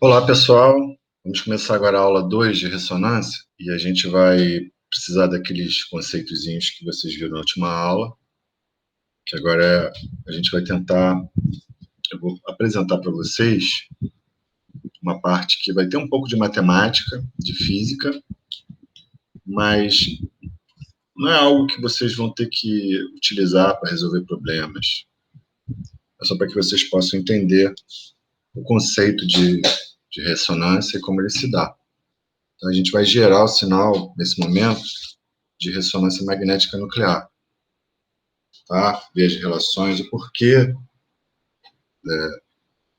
Olá, pessoal. Vamos começar agora a aula 2 de ressonância e a gente vai precisar daqueles conceitozinhos que vocês viram na última aula, que agora a gente vai tentar, eu vou apresentar para vocês uma parte que vai ter um pouco de matemática, de física, mas não é algo que vocês vão ter que utilizar para resolver problemas. É só para que vocês possam entender o conceito de ressonância e como ele se dá. Então, a gente vai gerar o sinal, nesse momento, de ressonância magnética nuclear. Tá? Ver as relações, o porquê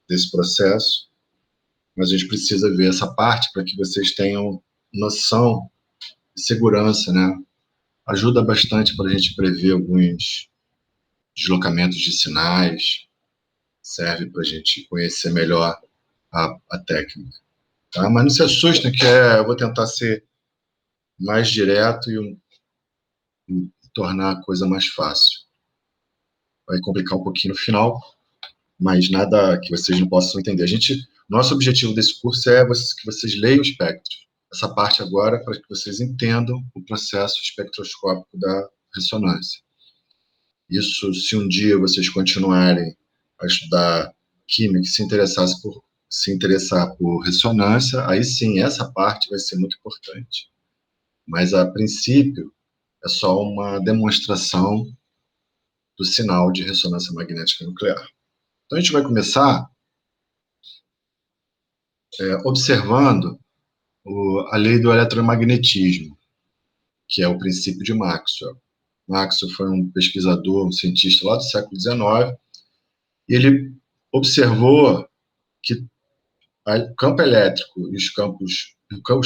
desse processo, mas a gente precisa ver essa parte para que vocês tenham noção de segurança, né? Ajuda bastante para a gente prever alguns deslocamentos de sinais, serve para a gente conhecer melhor a técnica. Tá? Mas não se assustem que eu vou tentar ser mais direto e tornar a coisa mais fácil. Vai complicar um pouquinho no final, mas nada que vocês não possam entender. Nosso objetivo desse curso é que vocês leiam o espectro. Essa parte agora é para que vocês entendam o processo espectroscópico da ressonância. Isso, se um dia vocês continuarem a estudar química e se interessar por ressonância, aí sim, essa parte vai ser muito importante. Mas, a princípio, é só uma demonstração do sinal de ressonância magnética nuclear. Então, a gente vai começar observando a lei do eletromagnetismo, que é o princípio de Maxwell. Maxwell foi um pesquisador, um cientista lá do século XIX, e ele observou que o campo elétrico e os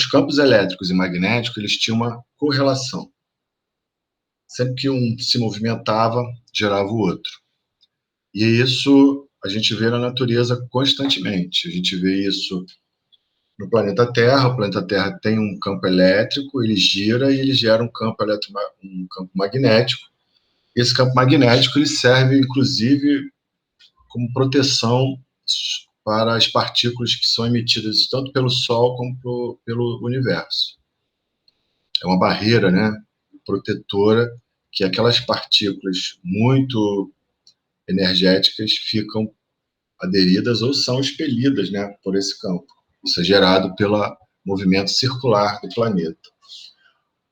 campos elétricos e magnéticos, eles tinham uma correlação. Sempre que um se movimentava, gerava o outro. E isso a gente vê na natureza constantemente. A gente vê isso no planeta Terra. O planeta Terra tem um campo elétrico, ele gira e ele gera um campo magnético. Esse campo magnético ele serve, inclusive, como proteção para as partículas que são emitidas tanto pelo Sol como pelo universo. É uma barreira, né, protetora, que aquelas partículas muito energéticas ficam aderidas ou são expelidas, né, por esse campo. Isso é gerado pelo movimento circular do planeta.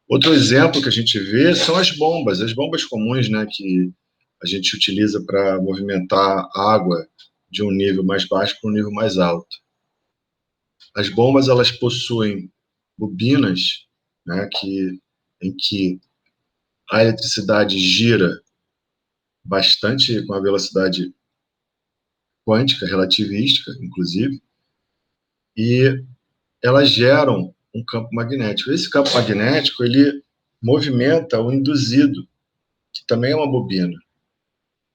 Outro exemplo que a gente vê são as bombas comuns, né, que a gente utiliza para movimentar água de um nível mais baixo para um nível mais alto. As bombas, elas possuem bobinas, né, em que a eletricidade gira bastante com a velocidade quântica, relativística, inclusive, e elas geram um campo magnético. Esse campo magnético, ele movimenta o induzido, que também é uma bobina.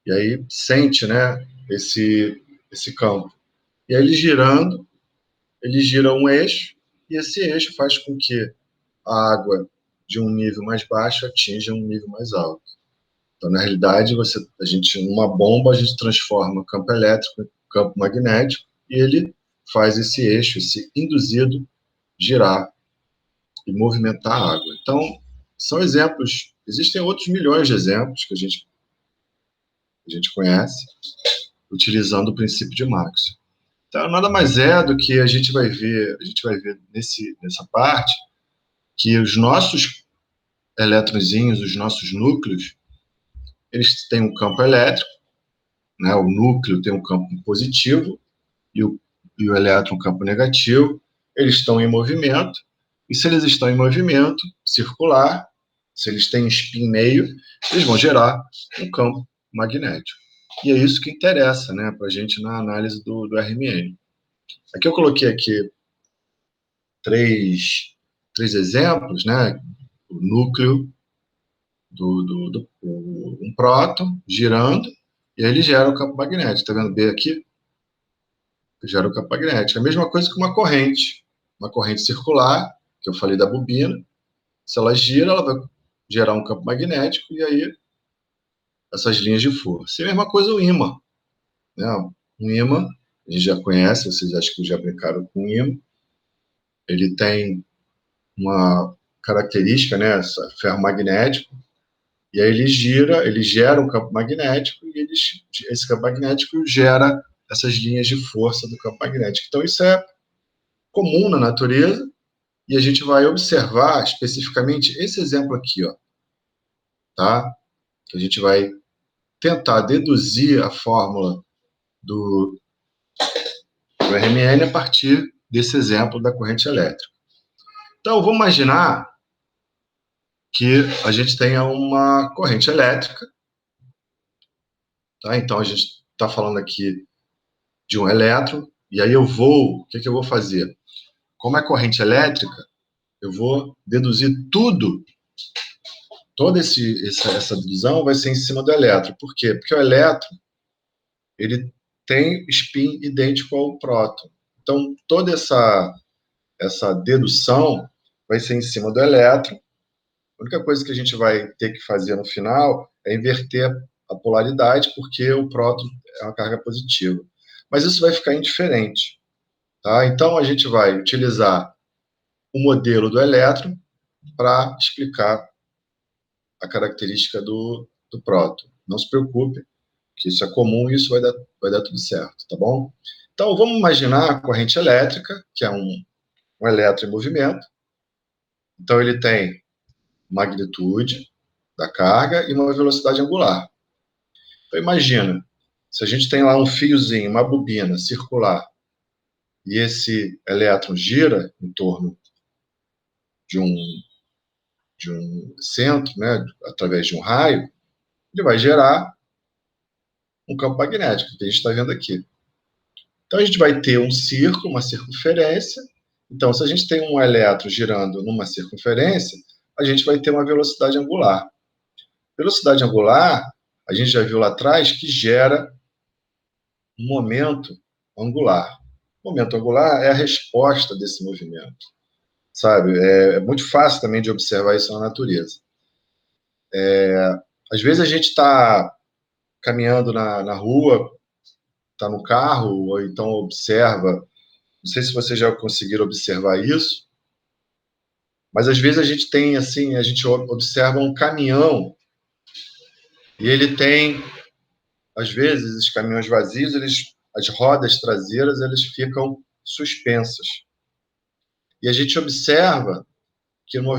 E aí sente, né, esse campo. E aí ele gira um eixo, e esse eixo faz com que a água de um nível mais baixo atinja um nível mais alto. Então, na realidade, numa bomba, a gente transforma o campo elétrico em campo magnético e ele faz esse eixo, esse induzido, girar e movimentar a água. Então, são exemplos. Existem outros milhões de exemplos que a gente conhece, utilizando o princípio de Maxwell. Então, nada mais é do que a gente vai ver nessa parte, que os nossos eletrozinhos, os nossos núcleos, eles têm um campo elétrico, né? O núcleo tem um campo positivo e o elétron um campo negativo. Eles estão em movimento, e se eles estão em movimento circular, se eles têm spin meio, eles vão gerar um campo magnético. E é isso que interessa, né, para a gente na análise do RMN. Aqui eu coloquei três exemplos, né? O núcleo um próton girando, e aí ele gera o campo magnético. Está vendo B aqui? Gera o campo magnético. A mesma coisa que uma corrente circular, que eu falei da bobina. Se ela gira, ela vai gerar um campo magnético, e aí essas linhas de força. E a mesma coisa o ímã. Né? Um ímã, a gente já conhece, vocês acho que já brincaram com o ímã. Ele tem uma característica, né, ferromagnético, e aí ele gira, ele gera um campo magnético, e esse campo magnético gera essas linhas de força do campo magnético. Então, isso é comum na natureza, e a gente vai observar especificamente esse exemplo aqui, ó, tá? A gente vai tentar deduzir a fórmula do RMN a partir desse exemplo da corrente elétrica. Então, vamos imaginar que a gente tenha uma corrente elétrica, tá? Então, a gente está falando aqui de um elétron, e aí o que eu vou fazer? Como é corrente elétrica, eu vou deduzir tudo, toda essa dedução vai ser em cima do elétron. Por quê? Porque o elétron, ele tem spin idêntico ao próton. Então, toda essa dedução vai ser em cima do elétron. A única coisa que a gente vai ter que fazer no final é inverter a polaridade, porque o próton é uma carga positiva. Mas isso vai ficar indiferente. Tá? Então, a gente vai utilizar o modelo do elétron para explicar a característica do próton. Não se preocupe, que isso é comum e isso vai dar tudo certo, tá bom? Então, vamos imaginar a corrente elétrica, que é um elétron em movimento. Então, ele tem magnitude da carga e uma velocidade angular. Então, imagina, se a gente tem lá um fiozinho, uma bobina circular, e esse elétron gira em torno de um centro, né, através de um raio, ele vai gerar um campo magnético, que a gente está vendo aqui. Então, a gente vai ter um círculo, uma circunferência. Então, se a gente tem um elétron girando numa circunferência, a gente vai ter uma velocidade angular. Velocidade angular, a gente já viu lá atrás, que gera um momento angular. O momento angular é a resposta desse movimento, sabe? É muito fácil também de observar isso na natureza. Às vezes a gente está caminhando na rua, está no carro, ou então observa, não sei se vocês já conseguiram observar isso, mas às vezes a gente tem, assim, a gente observa um caminhão e ele tem, às vezes, os caminhões vazios, as rodas traseiras, eles ficam suspensas. E a gente observa que no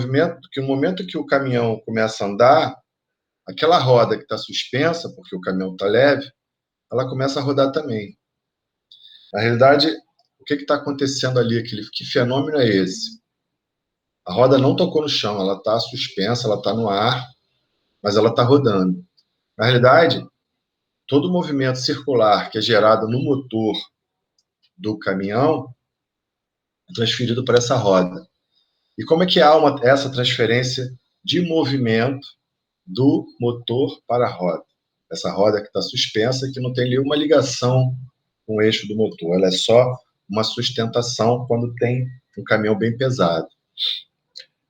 momento que o caminhão começa a andar, aquela roda que está suspensa, porque o caminhão está leve, ela começa a rodar também. Na realidade, o que está acontecendo ali? Que fenômeno é esse? A roda não tocou no chão, ela está suspensa, ela está no ar, mas ela está rodando. Na realidade, todo o movimento circular que é gerado no motor do caminhão é transferido para essa roda. E como é que há essa transferência de movimento do motor para a roda? Essa roda que está suspensa, que não tem nenhuma ligação com o eixo do motor, ela é só uma sustentação quando tem um caminhão bem pesado.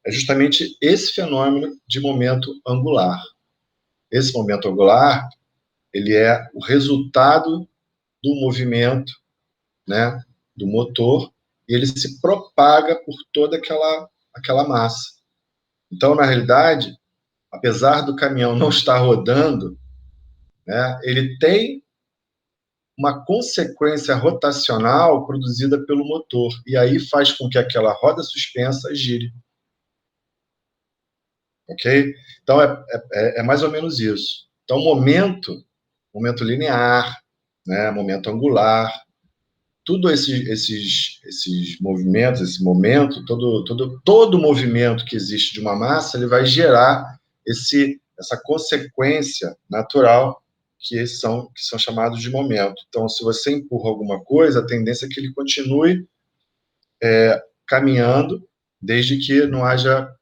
É justamente esse fenômeno de momento angular. Esse momento angular, ele é o resultado do movimento, né, do motor, e ele se propaga por toda aquela massa. Então, na realidade, apesar do caminhão não estar rodando, né, ele tem uma consequência rotacional produzida pelo motor, e aí faz com que aquela roda suspensa gire. Ok? Então, é mais ou menos isso. Então, momento linear, né, momento angular, tudo esses movimentos, esse momento, todo movimento que existe de uma massa, ele vai gerar essa consequência natural que são chamados de momento. Então, se você empurra alguma coisa, a tendência é que ele continue caminhando, desde que não haja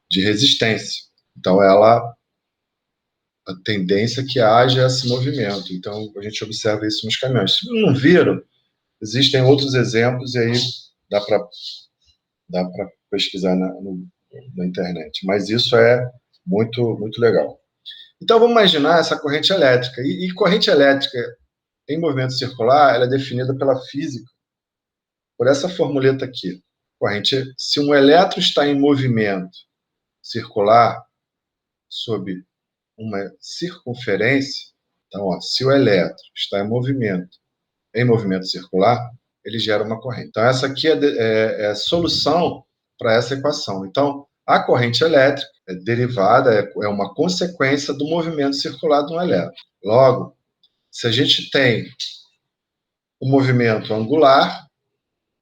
de resistência. Então, a tendência é que haja esse movimento. Então, a gente observa isso nos caminhões. Se não viram, existem outros exemplos e aí dá para pesquisar na internet. Mas isso é muito, muito legal. Então, vamos imaginar essa corrente elétrica. E corrente elétrica em movimento circular, ela é definida pela física por essa formuleta aqui. Corrente, se um elétron está em movimento circular sob uma circunferência, então, ó, se o elétron está em movimento circular, ele gera uma corrente. Então, essa aqui é a solução para essa equação. Então, a corrente elétrica é derivada, é uma consequência do movimento circular de um elétron. Logo, se a gente tem um movimento angular,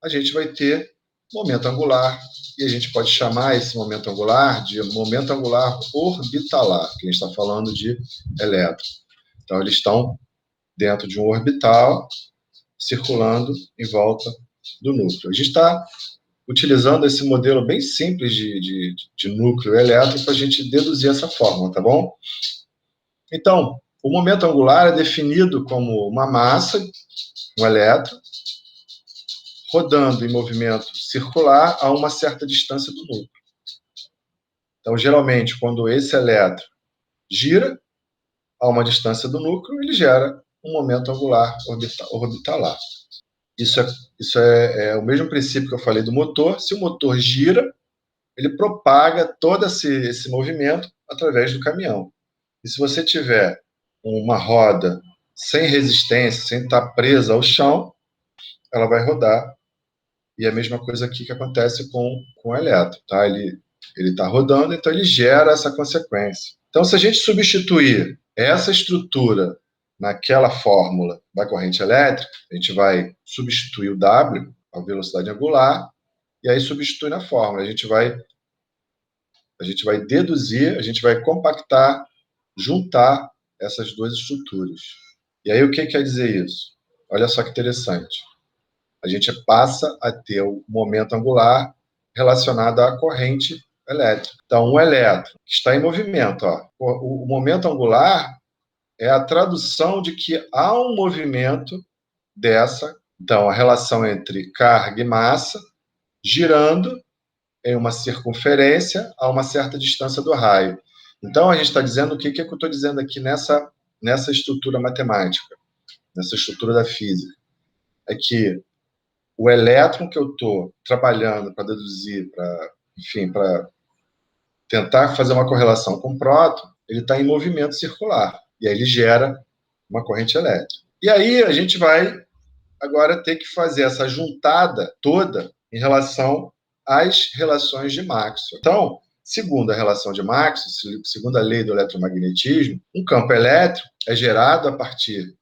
a gente vai ter momento angular, e a gente pode chamar esse momento angular de momento angular orbitalar, que a gente está falando de elétrons. Então, eles estão dentro de um orbital, circulando em volta do núcleo. A gente está utilizando esse modelo bem simples de núcleo elétron para a gente deduzir essa fórmula, tá bom? Então, o momento angular é definido como uma massa, um elétron, rodando em movimento circular a uma certa distância do núcleo. Então, geralmente, quando esse elétron gira a uma distância do núcleo, ele gera um momento angular orbitalar. Isso é o mesmo princípio que eu falei do motor. Se o motor gira, ele propaga todo esse movimento através do caminhão. E se você tiver uma roda sem resistência, sem estar presa ao chão, ela vai rodar. E é a mesma coisa aqui que acontece com o elétron, tá? Ele está rodando, então ele gera essa consequência. Então, se a gente substituir essa estrutura naquela fórmula da corrente elétrica, a gente vai substituir o W, a velocidade angular, e aí substitui na fórmula. A gente vai deduzir, a gente vai compactar, juntar essas duas estruturas. E aí o que quer dizer isso? Olha só que interessante. A gente passa a ter o momento angular relacionado à corrente elétrica. Então, um elétron que está em movimento, ó, o momento angular é a tradução de que há um movimento dessa, então, a relação entre carga e massa, girando em uma circunferência a uma certa distância do raio. Então, a gente está dizendo o que eu estou dizendo aqui nessa estrutura matemática, nessa estrutura da física, é que o elétron que eu estou trabalhando para deduzir, para tentar fazer uma correlação com o próton, ele está em movimento circular. E aí ele gera uma corrente elétrica. E aí a gente vai agora ter que fazer essa juntada toda em relação às relações de Maxwell. Então, segundo a relação de Maxwell, segundo a lei do eletromagnetismo, um campo elétrico é gerado a partir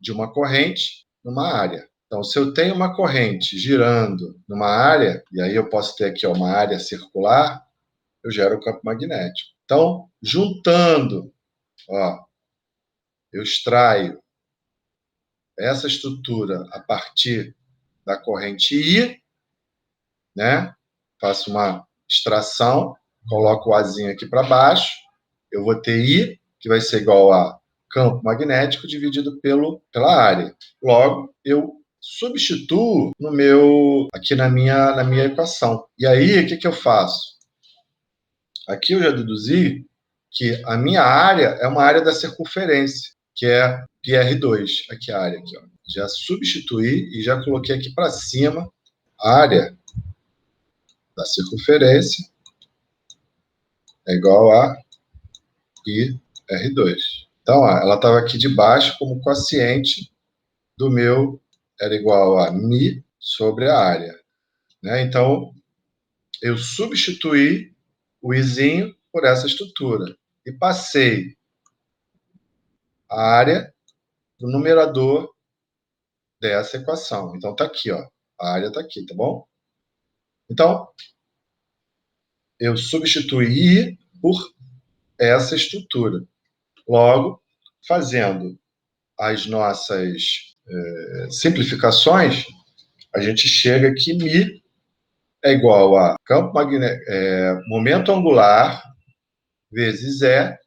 de uma corrente numa área. Então, se eu tenho uma corrente girando numa área, e aí eu posso ter aqui uma área circular, eu gero o campo magnético. Então, juntando, eu extraio essa estrutura a partir da corrente I, né? Faço uma extração, coloco o Azinho aqui para baixo, eu vou ter I, que vai ser igual a campo magnético dividido pela área. Logo, eu substituo aqui na minha equação. E aí, o que eu faço? Aqui eu já deduzi que a minha área é uma área da circunferência, que é πr2. Aqui a área, aqui, ó. Já substituí e já coloquei aqui para cima a área da circunferência é igual a πr2. Então, ó, ela estava aqui de baixo como quociente do meu era igual a μ sobre a área. Né? Então, eu substituí o izinho por essa estrutura e passei a área do numerador dessa equação. Então, está aqui, ó. A área está aqui, tá bom? Então, eu substituí I por essa estrutura. Logo, fazendo as nossas simplificações, a gente chega que μ é igual a momento angular vezes E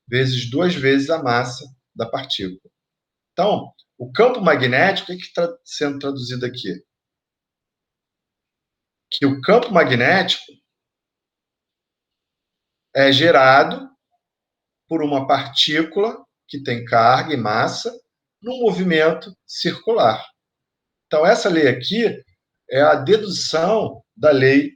vezes 2 vezes a massa da partícula. Então, o campo magnético, o que está sendo traduzido aqui? Que o campo magnético é gerado por uma partícula que tem carga e massa num movimento circular. Então, essa lei aqui é a dedução da lei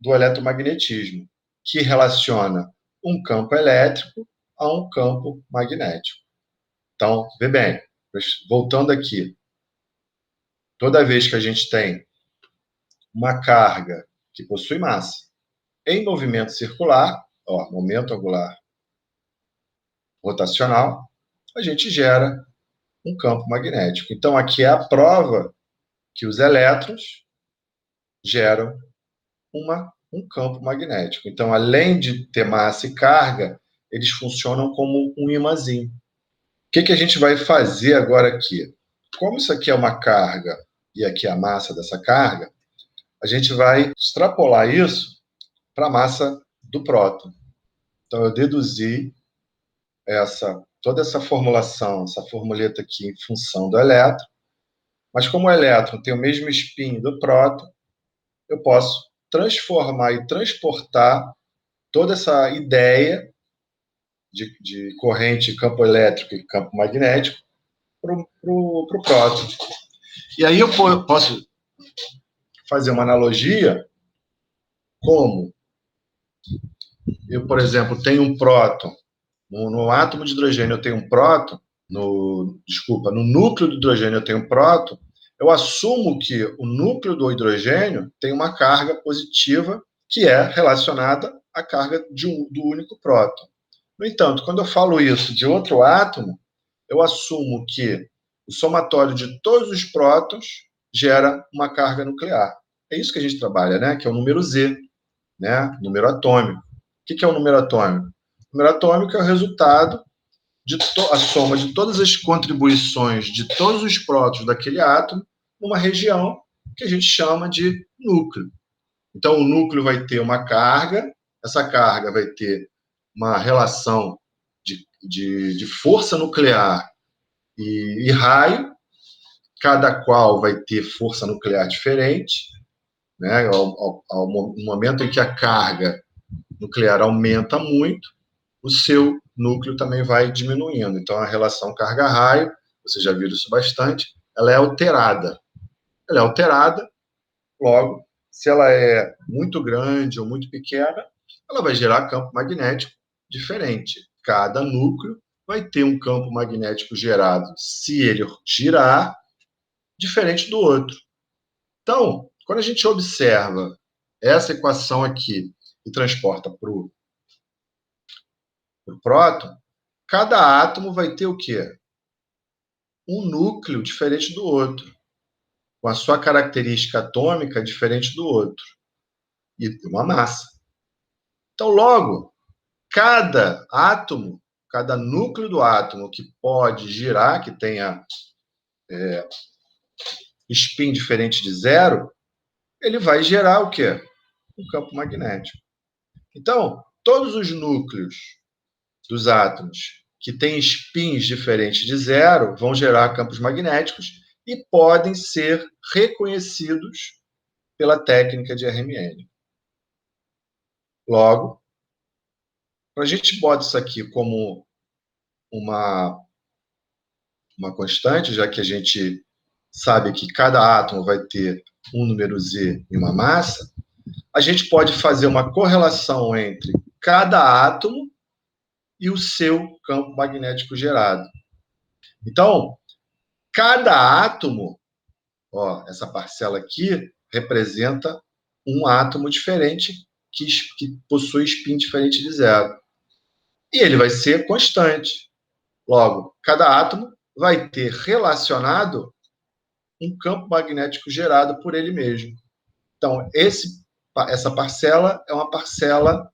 do eletromagnetismo, que relaciona um campo elétrico a um campo magnético. Então, vê bem, voltando aqui, toda vez que a gente tem uma carga que possui massa em movimento circular, momento angular rotacional, a gente gera um campo magnético. Então, aqui é a prova que os elétrons geram um campo magnético. Então, além de ter massa e carga, eles funcionam como um imãzinho. O que a gente vai fazer agora aqui? Como isso aqui é uma carga e aqui é a massa dessa carga, a gente vai extrapolar isso para a massa do próton. Então, eu deduzi toda essa formulação, essa formuleta aqui em função do elétron, mas como o elétron tem o mesmo spin do próton, eu posso transformar e transportar toda essa ideia de corrente, campo elétrico e campo magnético para o próton. E aí eu posso fazer uma analogia como eu, por exemplo, tenho um próton, no átomo de hidrogênio eu tenho um próton, no núcleo do hidrogênio eu tenho um próton, eu assumo que o núcleo do hidrogênio tem uma carga positiva que é relacionada à carga do único próton. No entanto, quando eu falo isso de outro átomo, eu assumo que o somatório de todos os prótons gera uma carga nuclear. É isso que a gente trabalha, né? Que é o número Z, né? Número atômico. O que é o número atômico? O número atômico é o resultado a soma de todas as contribuições de todos os prótons daquele átomo numa região que a gente chama de núcleo. Então, o núcleo vai ter uma carga, essa carga vai ter uma relação de força nuclear e raio, cada qual vai ter força nuclear diferente, né? No momento em que a carga nuclear aumenta muito, o seu núcleo também vai diminuindo. Então, a relação carga-raio, vocês já viram isso bastante, ela é alterada. Ela é alterada, logo, se ela é muito grande ou muito pequena, ela vai gerar campo magnético diferente. Cada núcleo vai ter um campo magnético gerado, se ele girar, diferente do outro. Então, quando a gente observa essa equação aqui e transporta para o próton, cada átomo vai ter o quê? Um núcleo diferente do outro, com a sua característica atômica diferente do outro, e uma massa. Então, logo, cada átomo, cada núcleo do átomo que pode girar, que tenha spin diferente de zero, ele vai gerar o quê? Um campo magnético. Então, todos os núcleos dos átomos que têm spins diferentes de zero vão gerar campos magnéticos e podem ser reconhecidos pela técnica de RMN. Logo, a gente bota isso aqui como uma constante, já que a gente sabe que cada átomo vai ter um número Z e uma massa, a gente pode fazer uma correlação entre cada átomo e o seu campo magnético gerado. Então, cada átomo, essa parcela aqui, representa um átomo diferente que possui spin diferente de zero. E ele vai ser constante. Logo, cada átomo vai ter relacionado um campo magnético gerado por ele mesmo. Então, essa parcela é uma parcela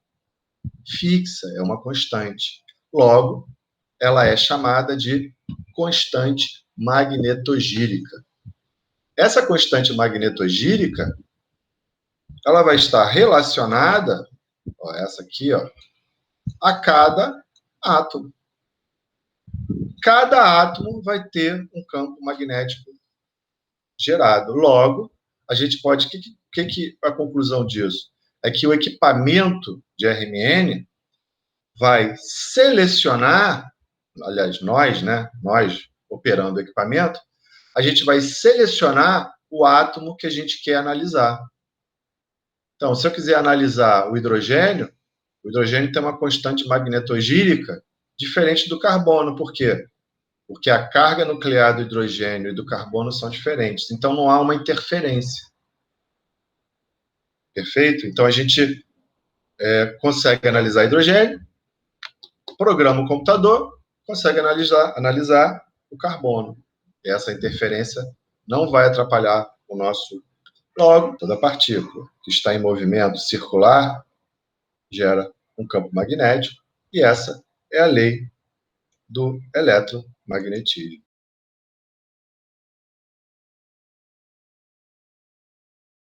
fixa, é uma constante. Logo, ela é chamada de constante magnetogírica. Essa constante magnetogírica, ela vai estar relacionada, essa aqui, a cada átomo. Cada átomo vai ter um campo magnético gerado. Logo, a gente pode... que a conclusão disso? É que o equipamento de RMN vai selecionar, aliás, nós, operando o equipamento, a gente vai selecionar o átomo que a gente quer analisar. Então, se eu quiser analisar o hidrogênio tem uma constante magnetogírica diferente do carbono. Por quê? Porque a carga nuclear do hidrogênio e do carbono são diferentes. Então, não há uma interferência. Perfeito? Então, a gente consegue analisar hidrogênio, programa o computador, consegue analisar o carbono. E essa interferência não vai atrapalhar o nosso. Logo, toda partícula que está em movimento circular gera um campo magnético, e essa é a lei do eletromagnetismo.